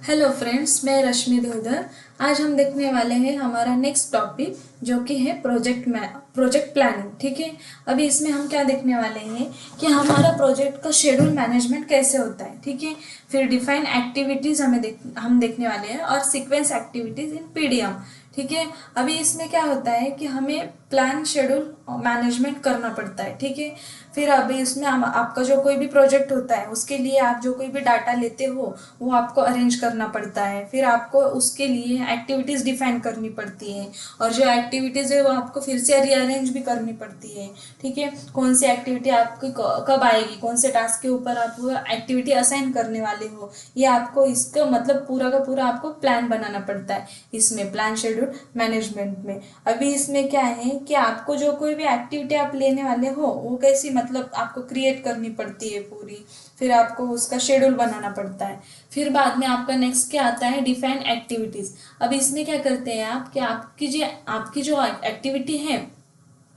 Hello friends, मैं रश्मि देवधर। आज हम देखने वाले हैं हमारा नेक्स्ट टॉपिक जो कि है प्रोजेक्ट प्लानिंग। ठीक है। अभी इसमें हम क्या देखने वाले हैं कि हमारा प्रोजेक्ट का शेड्यूल मैनेजमेंट कैसे होता है। ठीक है। फिर डिफाइन एक्टिविटीज़ हम देखने वाले हैं और सीक्वेंस एक्टिविटीज़ इन पीडीएम। ठीक है। अभी इसमें क्या होता है कि हमें प्लान शेड्यूल मैनेजमेंट करना पड़ता है। ठीक है। फिर अभी इसमें आपका जो कोई भी प्रोजेक्ट होता है उसके लिए आप जो कोई भी डाटा लेते हो वो आपको अरेंज करना पड़ता है। फिर आपको उसके लिए एक्टिविटीज़ डिफाइन करनी पड़ती है और जो एक्टिविटीज़ है वो आपको फिर से रीअरेंज भी करनी पड़ती है। ठीक है। कौन सी एक्टिविटी आपकी कब आएगी, कौन से टास्क के ऊपर आप वो एक्टिविटी असाइन करने वाले हो, ये आपको इसका मतलब पूरा का पूरा आपको प्लान बनाना पड़ता है इसमें प्लान शेड्यूल मैनेजमेंट में। अभी इसमें क्या है कि आपको जो कोई भी एक्टिविटी आप लेने वाले हो वो कैसी मतलब आपको क्रिएट करनी पड़ती है पूरी। फिर आपको उसका शेड्यूल बनाना पड़ता है। फिर बाद में आपका नेक्स्ट क्या आता है, डिफाइन एक्टिविटीज़। अब इसमें क्या करते हैं आप कि आपकी जो एक्टिविटी है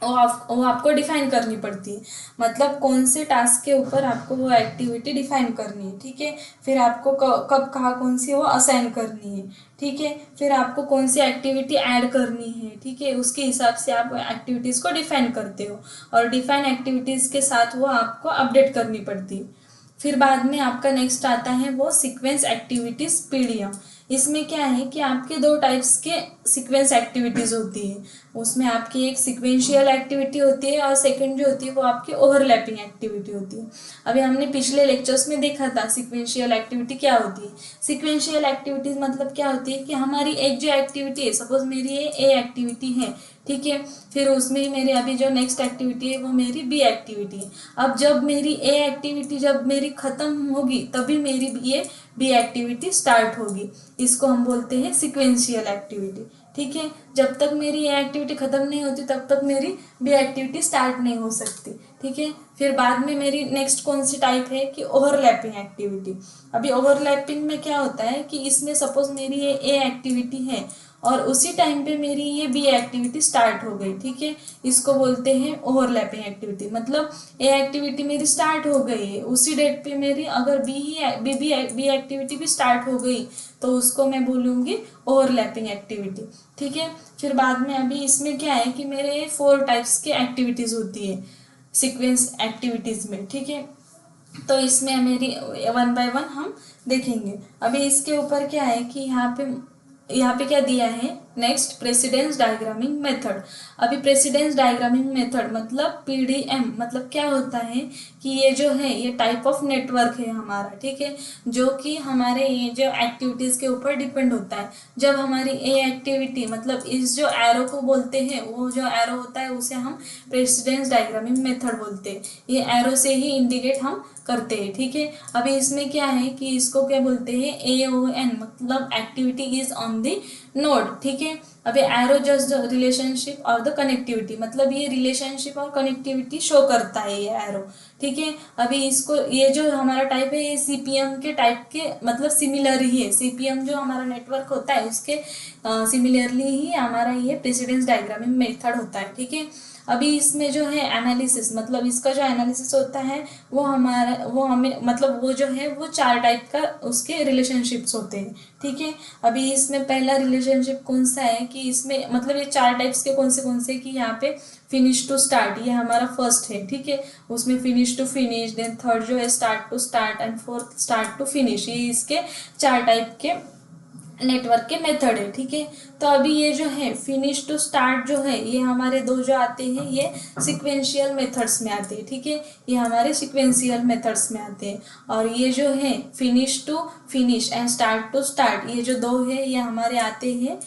वो आपको डिफाइन करनी पड़ती है। मतलब कौन से टास्क के ऊपर आपको वो एक्टिविटी डिफाइन करनी है। ठीक है। फिर आपको कब कहाँ कौन सी वो असाइन करनी है। ठीक है। फिर आपको कौन सी एक्टिविटी ऐड करनी है। ठीक है। उसके हिसाब से आप एक्टिविटीज़ को डिफाइन करते हो और डिफाइन एक्टिविटीज़ के साथ वो आपको अपडेट करनी पड़ती है। फिर बाद में आपका नेक्स्ट आता है वो सीक्वेंस एक्टिविटीज़ पीडीएम। इसमें क्या है कि आपके दो टाइप्स के सीक्वेंस एक्टिविटीज़ होती है। उसमें आपकी एक सीक्वेंशियल एक्टिविटी होती है और सेकंड जो होती है वो आपकी ओवरलैपिंग एक्टिविटी होती है। अभी हमने पिछले लेक्चर्स में देखा था सीक्वेंशियल एक्टिविटी क्या होती है। सीक्वेंशियल एक्टिविटीज़ मतलब क्या होती है कि हमारी एक जो एक्टिविटी है, सपोज मेरी ये ए एक्टिविटी है। ठीक है। फिर उसमें ही मेरी अभी जो नेक्स्ट एक्टिविटी है वो मेरी बी एक्टिविटी है। अब जब मेरी ए एक्टिविटी जब मेरी ख़त्म होगी तभी मेरी ये बी एक्टिविटी स्टार्ट होगी। इसको हम बोलते हैं सिक्वेंशियल एक्टिविटी। ठीक है। जब तक मेरी ये एक्टिविटी ख़त्म नहीं होती तब तक मेरी बी एक्टिविटी स्टार्ट नहीं हो सकती। ठीक है। फिर बाद में मेरी नेक्स्ट कौन सी टाइप है कि ओवरलैपिंग एक्टिविटी। अभी ओवरलैपिंग में क्या होता है कि इसमें सपोज मेरी ये ए एक्टिविटी है और उसी टाइम पे मेरी ये बी एक्टिविटी स्टार्ट हो गई। ठीक है। इसको बोलते हैं ओवरलैपिंग एक्टिविटी। मतलब ए एक्टिविटी मेरी स्टार्ट हो गई है, उसी डेट पे मेरी अगर बी एक्टिविटी भी स्टार्ट हो गई तो उसको मैं बोलूँगी ओवरलैपिंग एक्टिविटी। ठीक है। फिर बाद में अभी इसमें क्या है कि मेरे 4 टाइप्स की एक्टिविटीज़ होती है सीक्वेंस एक्टिविटीज़ में। ठीक है। तो इसमें मेरी 1 बाय 1 हम देखेंगे। अभी इसके ऊपर क्या है कि यहाँ पे क्या दिया है, नेक्स्ट प्रेसिडेंस डायग्रामिंग मेथड। अभी प्रेसिडेंस डायग्रामिंग मेथड मतलब पीडीएम मतलब क्या होता है कि ये जो है ये टाइप ऑफ नेटवर्क है हमारा। ठीक है। जो कि हमारे ये जो एक्टिविटीज़ के ऊपर डिपेंड होता है। जब हमारी ए एक्टिविटी मतलब इस जो एरो को बोलते हैं, वो जो एरो होता है उसे हम प्रेसिडेंस डायग्रामिंग मेथड बोलते हैं। ये एरो से ही इंडिकेट हम करते हैं। ठीक है। अभी इसमें क्या है कि इसको क्या बोलते हैं, AON मतलब activity is on the node. ठीक है। अभी एरो जस्ट रिलेशनशिप और द कनेक्टिविटी मतलब ये रिलेशनशिप और कनेक्टिविटी शो करता है ये एरो। ठीक है। अभी इसको ये जो हमारा टाइप है ये सीपीएम के टाइप के मतलब सिमिलर ही है। सीपीएम जो हमारा नेटवर्क होता है उसके सिमिलरली ही हमारा ये प्रेसिडेंस डायग्रामिंग मेथड होता है। ठीक है। अभी इसमें जो है एनालिसिस मतलब इसका जो एनालिसिस होता है वो हमें मतलब वो जो है वो 4 टाइप का उसके रिलेशनशिप्स होते हैं। ठीक है। अभी इसमें पहला रिलेशनशिप कौन सा है कि इसमें मतलब ये 4 टाइप्स के कौन से कि यहाँ पे फिनिश टू स्टार्ट ये हमारा फर्स्ट है। ठीक है। उसमें finish to finish, then third जो है start to start and fourth start to finish. ये इसके 4 टाइप के नेटवर्क के मेथड है। ठीक है। तो अभी ये जो है फिनिश टू स्टार्ट जो है ये हमारे दो जो आते हैं ये सिक्वेंशियल मेथड्स में आते हैं। ठीक है। ये हमारे सिक्वेंशियल मेथड्स में आते हैं। और ये जो है finish to finish and start to start ये जो दो है ये हमारे आते हैं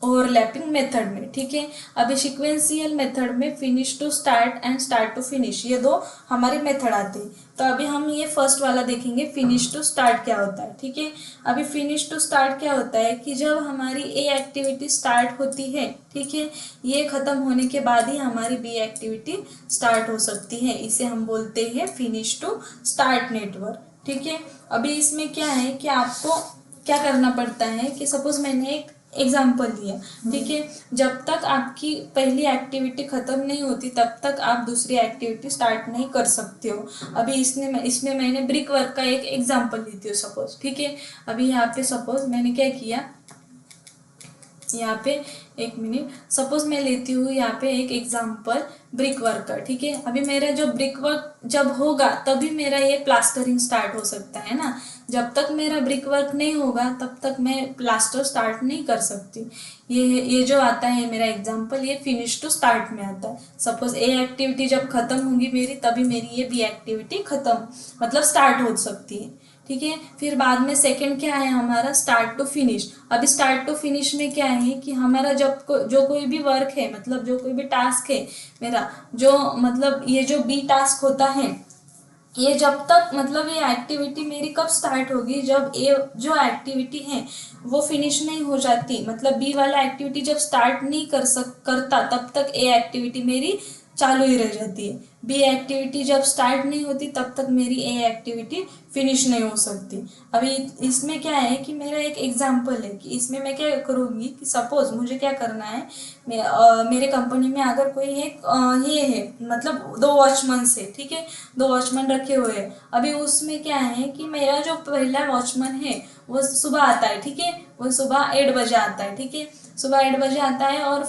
ओवरलैपिंग मेथड में। ठीक है। अभी सिक्वेंशियल मेथड में finish to start and start to finish ये दो हमारे मेथड आते हैं। तो अभी हम ये फर्स्ट वाला देखेंगे फिनिश टू स्टार्ट क्या होता है। ठीक है। अभी फिनिश टू स्टार्ट क्या होता है कि जब हमारी ए एक्टिविटी स्टार्ट होती है, ठीक है, ये खत्म होने के बाद ही हमारी बी एक्टिविटी स्टार्ट हो सकती है। इसे हम बोलते हैं फिनिश टू स्टार्ट नेटवर्क। ठीक है। अभी इसमें क्या है कि आपको क्या करना पड़ता है कि सपोज मैंने एक एग्जाम्पल दिया, ठीक है। जब तक आपकी पहली एक्टिविटी खत्म नहीं होती तब तक आप दूसरी एक्टिविटी स्टार्ट नहीं कर सकते हो। अभी इसमें मैंने ब्रिक वर्क का एक एग्जाम्पल लेती हूँ सपोज, ठीक है। अभी यहाँ पे सपोज मैंने क्या किया, यहाँ पे एक मिनट, सपोज मैं लेती हूँ यहाँ पे एक एग्जाम्पल ब्रिक वर्क का, ठीक है। अभी मेरा जो ब्रिक वर्क जब होगा तभी मेरा ये प्लास्टरिंग स्टार्ट हो सकता है ना। जब तक मेरा ब्रिक वर्क नहीं होगा तब तक मैं प्लास्टर स्टार्ट नहीं कर सकती। ये जो आता है मेरा एग्जाम्पल, ये फिनिश टू स्टार्ट में आता है। सपोज ए एक्टिविटी जब खत्म होगी मेरी, तभी मेरी ये बी एक्टिविटी खत्म मतलब स्टार्ट हो सकती है, ठीक है। फिर बाद में सेकंड क्या है हमारा, स्टार्ट टू फिनिश। अभी स्टार्ट टू फिनिश में क्या है कि हमारा जो कोई भी वर्क है, मतलब जो कोई भी टास्क है मेरा, जो मतलब ये जो बी टास्क होता है, ये जब तक मतलब ये एक्टिविटी मेरी कब स्टार्ट होगी, जब ए जो एक्टिविटी है वो फिनिश नहीं हो जाती, मतलब बी वाला एक्टिविटी जब स्टार्ट नहीं करता तब तक ए एक्टिविटी मेरी चालू ही रह जाती है। बी एक्टिविटी जब स्टार्ट नहीं होती तब तक मेरी ए एक्टिविटी फिनिश नहीं हो सकती। अभी इसमें क्या है कि मेरा एक एग्जाम्पल है कि इसमें मैं क्या करूँगी कि सपोज मुझे क्या करना है, मेरे कंपनी में अगर कोई एक ये है, मतलब 2 वॉचमैन है, ठीक है, 2 वॉचमैन रखे हुए हैं। अभी उसमें क्या है कि मेरा जो पहला वॉचमैन है वो सुबह आता है, ठीक है, वो सुबह 8 बजे आता है, ठीक है, सुबह 8 बजे आता है और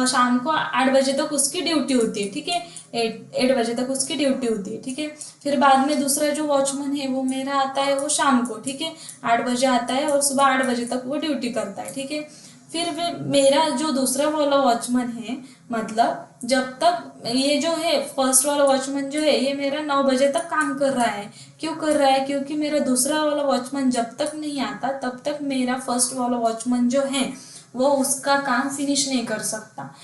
शाम को 8 बजे तक उसकी ड्यूटी होती है, ठीक है, 8 बजे तक उसकी ड्यूटी होती है, ठीक है। फिर बाद में दूसरा जो वॉचमैन है वो मेरा आता है वो शाम को, ठीक है, 8 बजे आता है और सुबह 8 बजे तक वो ड्यूटी करता है, ठीक है। फिर वे मेरा जो दूसरा वाला वॉचमैन है, मतलब जब तक ये जो है फर्स्ट वाला वॉचमैन जो है ये मेरा 9 बजे तक काम कर रहा है। क्यों कर रहा है, क्योंकि मेरा दूसरा वाला वॉचमैन जब तक नहीं आता तब तक मेरा फर्स्ट वाला वॉचमैन जो है वो उसका काम फिनिश नहीं कर सकता।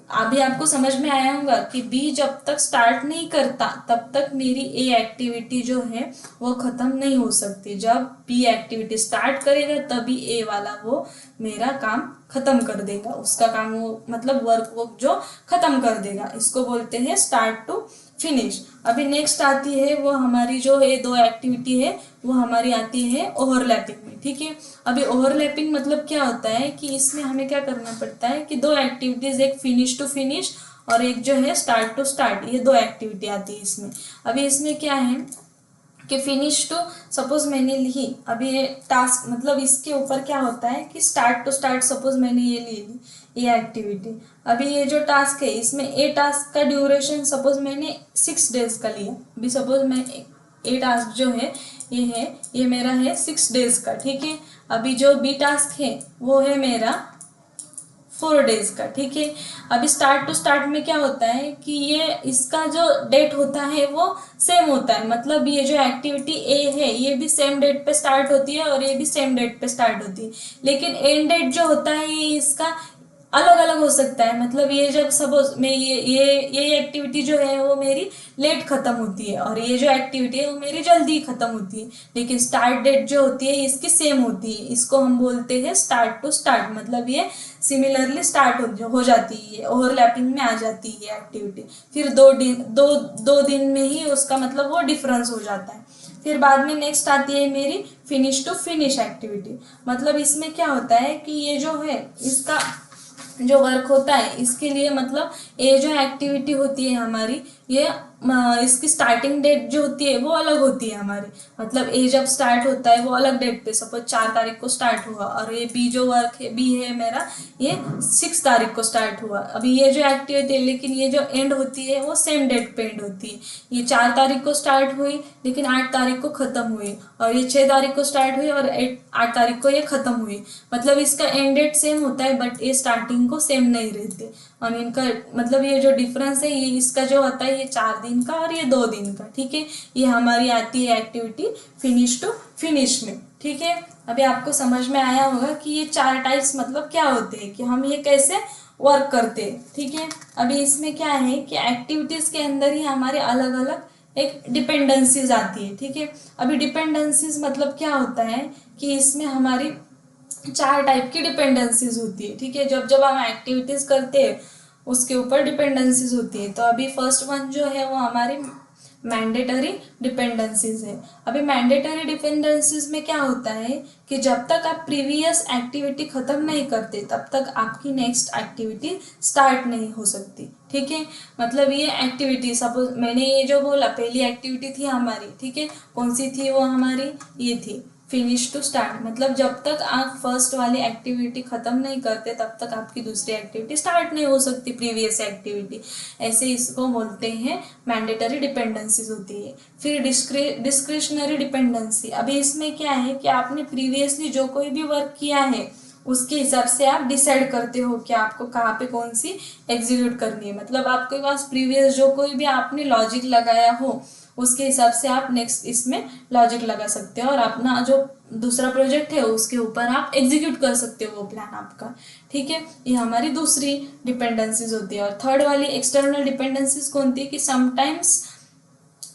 अभी आपको समझ में आया होगा कि बी जब तक स्टार्ट नहीं करता तब तक मेरी ए एक्टिविटी जो है वो खत्म नहीं हो सकती। जब बी एक्टिविटी स्टार्ट करेगा तभी ए वाला वो मेरा काम खत्म कर देगा, उसका काम वो मतलब वर्क जो खत्म कर देगा। इसको बोलते हैं स्टार्ट टू फिनिश। अभी नेक्स्ट आती है वो हमारी जो है 2 एक्टिविटी है वो हमारी आती है ओवरलैपिंग में, ठीक है। अभी ओवरलैपिंग मतलब क्या होता है कि इसमें हमें क्या करना पड़ता है कि 2 एक्टिविटीज, एक फिनिश टू फिनिश और एक जो है स्टार्ट टू स्टार्ट, ये 2 एक्टिविटी आती है इसमें। अभी इसमें क्या है कि फिनिश टू सपोज मैंने ली, अभी ये टास्क मतलब इसके ऊपर क्या होता है कि स्टार्ट टू स्टार्ट सपोज मैंने ये ली ये एक्टिविटी। अभी ये जो टास्क है इसमें ए टास्क का ड्यूरेशन सपोज मैंने 6 डेज का लिया। अभी सपोज मैं ए टास्क जो है ये मेरा है 6 डेज का, ठीक है। अभी जो बी टास्क है वो है मेरा 4 डेज का, ठीक है। अभी स्टार्ट टू स्टार्ट में क्या होता है कि ये इसका जो डेट होता है वो सेम होता है, मतलब ये जो एक्टिविटी ए है ये भी सेम डेट पे स्टार्ट होती है और ये भी सेम डेट पे स्टार्ट होती है, लेकिन एंड डेट जो होता है ये इसका अलग अलग हो सकता है। मतलब ये जब सपोज मैं ये एक्टिविटी जो है वो मेरी लेट खत्म होती है और ये जो एक्टिविटी है वो मेरी जल्दी खत्म होती है, लेकिन स्टार्ट डेट जो होती है इसकी सेम होती है। इसको हम बोलते हैं स्टार्ट टू स्टार्ट, मतलब ये सिमिलरली स्टार्ट हो जाती है, ओवरलैपिंग में आ जाती है एक्टिविटी। फिर 2 दिन में ही उसका मतलब वो डिफरेंस हो जाता है। फिर बाद में नेक्स्ट आती है मेरी फिनिश टू फिनिश एक्टिविटी। मतलब इसमें क्या होता है कि ये जो है इसका जो वर्क होता है इसके लिए मतलब ये जो एक्टिविटी होती है हमारी ये इसकी स्टार्टिंग डेट जो होती है वो अलग होती है हमारी। मतलब ए जब स्टार्ट होता है वो अलग डेट पे, सपोज 4 तारीख को स्टार्ट हुआ, और ये बी जो वर्क है बी है मेरा ये 6 तारीख को स्टार्ट हुआ। अभी ये जो एक्टिविटी है लेकिन ये जो एंड होती है वो सेम डेट पे एंड होती है। ये 4 तारीख को स्टार्ट हुई लेकिन 8 तारीख को खत्म हुई, और ये 6 तारीख को स्टार्ट हुई और 8 तारीख को ये खत्म हुई। मतलब इसका एंड डेट सेम होता है बट ये स्टार्टिंग को सेम नहीं रहते, और इनका मतलब ये जो डिफरेंस है ये इसका जो होता है ये 4 दिन का और ये 2 दिन का, ठीक है। ये हमारी आती है एक्टिविटी फिनिश टू फिनिश में, ठीक है। अभी आपको समझ में आया होगा कि ये 4 टाइप्स मतलब क्या होते हैं, कि हम ये कैसे वर्क करते हैं, ठीक है। अभी इसमें क्या है कि एक्टिविटीज के अंदर ही हमारे अलग अलग एक डिपेंडेंसीज आती है, ठीक है। अभी डिपेंडेंसीज मतलब क्या होता है कि इसमें हमारी 4 टाइप की डिपेंडेंसीज होती है, ठीक है। जब जब हम एक्टिविटीज करते हैं उसके ऊपर डिपेंडेंसीज होती है। तो अभी फर्स्ट वन जो है वो हमारी मैंडेटरी डिपेंडेंसीज है। अभी मैंडेटरी डिपेंडेंसीज में क्या होता है कि जब तक आप प्रीवियस एक्टिविटी खत्म नहीं करते तब तक आपकी नेक्स्ट एक्टिविटी स्टार्ट नहीं हो सकती। ठीक है, मतलब ये एक्टिविटी सपोज मैंने ये जो बोला पहली एक्टिविटी थी हमारी, ठीक है, कौन सी थी वो हमारी, ये थी फिनिश टू स्टार्ट। मतलब जब तक आप फर्स्ट वाली एक्टिविटी खत्म नहीं करते तब तक आपकी दूसरी एक्टिविटी स्टार्ट नहीं हो सकती, प्रीवियस एक्टिविटी। ऐसे इसको बोलते हैं मैंडेटरी डिपेंडेंसीज होती है। फिर डिस्क्रिशनरी डिपेंडेंसी। अभी इसमें क्या है कि आपने प्रीवियसली जो कोई भी वर्क किया है उसके हिसाब से आप डिसाइड करते हो कि आपको कहाँ पे कौन सी एग्जीक्यूट करनी है। मतलब आपके पास प्रीवियस जो कोई भी आपने लॉजिक लगाया हो उसके हिसाब से आप नेक्स्ट इसमें लॉजिक लगा सकते हो और अपना जो दूसरा प्रोजेक्ट है उसके ऊपर आप एग्जीक्यूट कर सकते हो वो प्लान आपका। ठीक है, ये हमारी दूसरी डिपेंडेंसीज होती है। और थर्ड वाली एक्सटर्नल डिपेंडेंसीज कौन थी कि sometimes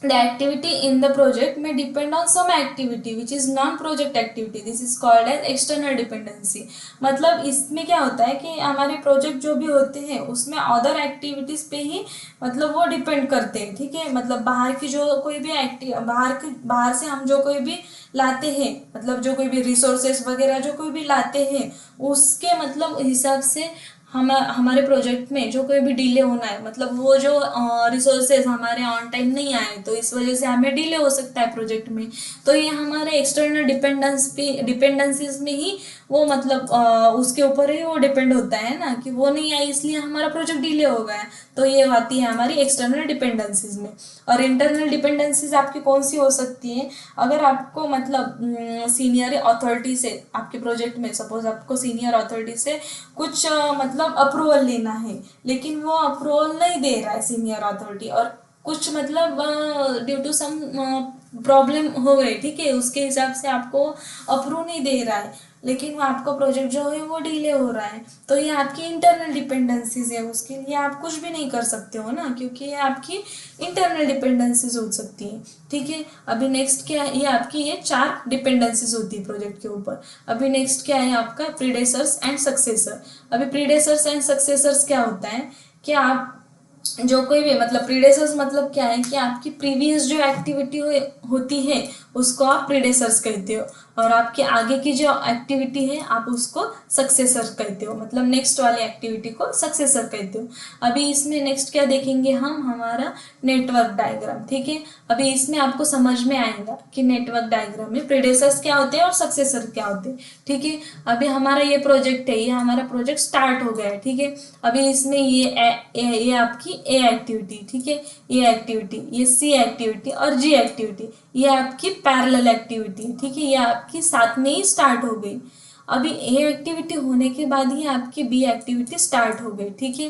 the activity in the project may depend on some activity which is non project activity. This is called as external dependency. मतलब इसमें क्या होता है कि हमारे प्रोजेक्ट जो भी होते हैं उसमें अदर एक्टिविटीज पे ही मतलब वो डिपेंड करते हैं। ठीक है, मतलब बाहर की जो कोई भी बाहर से हम जो कोई भी लाते हैं, मतलब जो कोई भी रिसोर्सेस वगैरह जो कोई भी लाते हैं उसके मतलब हिसाब से हमारे प्रोजेक्ट में जो कोई भी डिले होना है, मतलब वो जो रिसोर्सेज हमारे ऑन टाइम नहीं आए तो इस वजह से हमें डिले हो सकता है प्रोजेक्ट में। तो ये हमारे एक्सटर्नल डिपेंडेंसीज में ही वो मतलब उसके ऊपर ही वो डिपेंड होता है ना कि वो नहीं आई इसलिए हमारा प्रोजेक्ट डिले हो गया। तो ये आती है हमारी एक्सटर्नल डिपेंडेंसीज में। और इंटरनल डिपेंडेंसीज आपकी कौन सी हो सकती है, अगर आपको मतलब सीनियर अथॉरिटी से आपके प्रोजेक्ट में सपोज आपको सीनियर अथॉरिटी से कुछ मतलब अप्रूवल लेना है लेकिन वो अप्रूवल नहीं दे रहा है सीनियर अथॉरिटी, और कुछ मतलब ड्यू टू सम प्रॉब्लम हो गई, ठीक है, उसके हिसाब से आपको अप्रूव नहीं दे रहा है लेकिन वो आपका प्रोजेक्ट जो है वो डिले हो रहा है, तो ये आपकी इंटरनल डिपेंडेंसीज है, उसके लिए आप कुछ भी नहीं कर सकते हो ना, क्योंकि ये आपकी इंटरनल डिपेंडेंसीज हो सकती है। ठीक है, अभी नेक्स्ट क्या है, ये आपकी ये 4 डिपेंडेंसीज होती है प्रोजेक्ट के ऊपर। अभी नेक्स्ट क्या है आपका प्रीडेसर्स एंड सक्सेसर। अभी प्रीडेसर्स एंड सक्सेसर्स क्या होता है कि आप जो कोई भी मतलब प्रीडेसर्स मतलब क्या है कि आपकी प्रीवियस जो एक्टिविटी होती है उसको आप प्रीडेसर्स कहते हो, और आपके आगे की जो एक्टिविटी है आप उसको सक्सेसर कहते हो, मतलब नेक्स्ट वाली एक्टिविटी को सक्सेसर कहते हो। अभी इसमें नेक्स्ट क्या देखेंगे हम, हमारा नेटवर्क डायग्राम। ठीक है, अभी इसमें आपको समझ में आएगा कि नेटवर्क डायग्राम में प्रीडेसर्स क्या होते हैं और सक्सेसर क्या होते हैं। ठीक है, अभी हमारा ये प्रोजेक्ट है, ये हमारा प्रोजेक्ट स्टार्ट हो गया है। ठीक है, अभी इसमें ये आपकी ए एक्टिविटी, ठीक है, ये एक्टिविटी, ये सी एक्टिविटी और जी एक्टिविटी, ये आपकी पैरेलल एक्टिविटी। ठीक है, ये आपकी साथ में ही स्टार्ट हो गई। अभी ए एक्टिविटी होने के बाद ही आपकी बी एक्टिविटी स्टार्ट हो गई। ठीक है,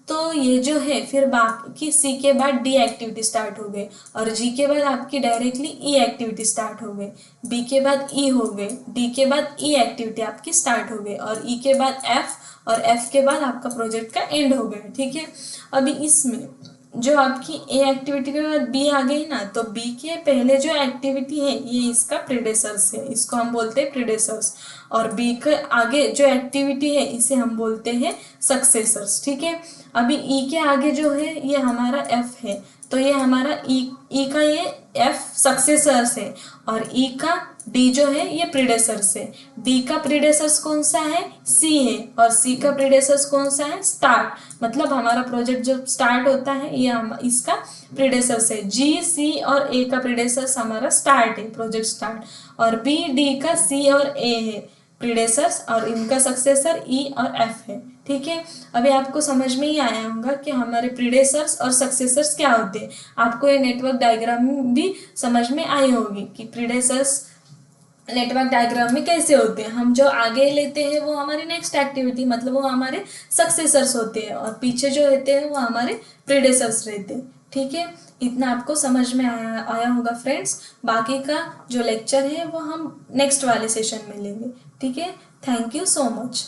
तो ये जो है फिर बाकी सी के बाद डी एक्टिविटी स्टार्ट हो गई, और जी के बाद आपकी डायरेक्टली ई एक्टिविटी स्टार्ट हो गई, बी के बाद ई हो गई, डी के बाद ई एक्टिविटी आपकी स्टार्ट हो गई, और ई के बाद एफ, और एफ के बाद आपका प्रोजेक्ट का एंड हो गया। ठीक है, अभी इसमें जो आपकी ए एक्टिविटी के बाद बी आ गई ना, तो बी के पहले जो एक्टिविटी है ये इसका प्रीडेसर्स है, इसको हम बोलते हैं प्रीडेसर्स, और बी के आगे जो एक्टिविटी है इसे हम बोलते हैं सक्सेसर्स। ठीक है, अभी ई के आगे जो है ये हमारा एफ है, तो ये हमारा ई का ये एफ सक्सेसर्स है, और ई का डी जो है ये प्रीडेसर्स है। डी का प्रीडेसर्स कौन सा है, सी है, और सी का प्रीडेसर्स कौन सा है, स्टार्ट। मतलब हमारा प्रोजेक्ट जब स्टार्ट होता है ये इसका प्रीडेसर्स है। जी सी और ए का प्रीडेसर्स हमारा स्टार्ट है, प्रोजेक्ट स्टार्ट, और बी डी का सी और ए है प्रीडेसर्स, और इनका सक्सेसर ई और एफ है। ठीक है, अभी आपको समझ में ही आया होगा कि हमारे प्रीडेसर्स और सक्सेसर्स क्या होते हैं। आपको ये नेटवर्क डायग्राम भी समझ में आई होगी कि प्रीडेसर्स नेटवर्क डायग्राम में कैसे होते हैं। हम जो आगे लेते हैं वो हमारी नेक्स्ट एक्टिविटी, मतलब वो हमारे सक्सेसर्स होते हैं, और पीछे जो रहते हैं वो हमारे प्रीडेसर्स रहते हैं। ठीक है, इतना आपको समझ में आया होगा फ्रेंड्स। बाकी का जो लेक्चर है वो हम नेक्स्ट वाले सेशन में लेंगे। ठीक है, थैंक यू सो मच।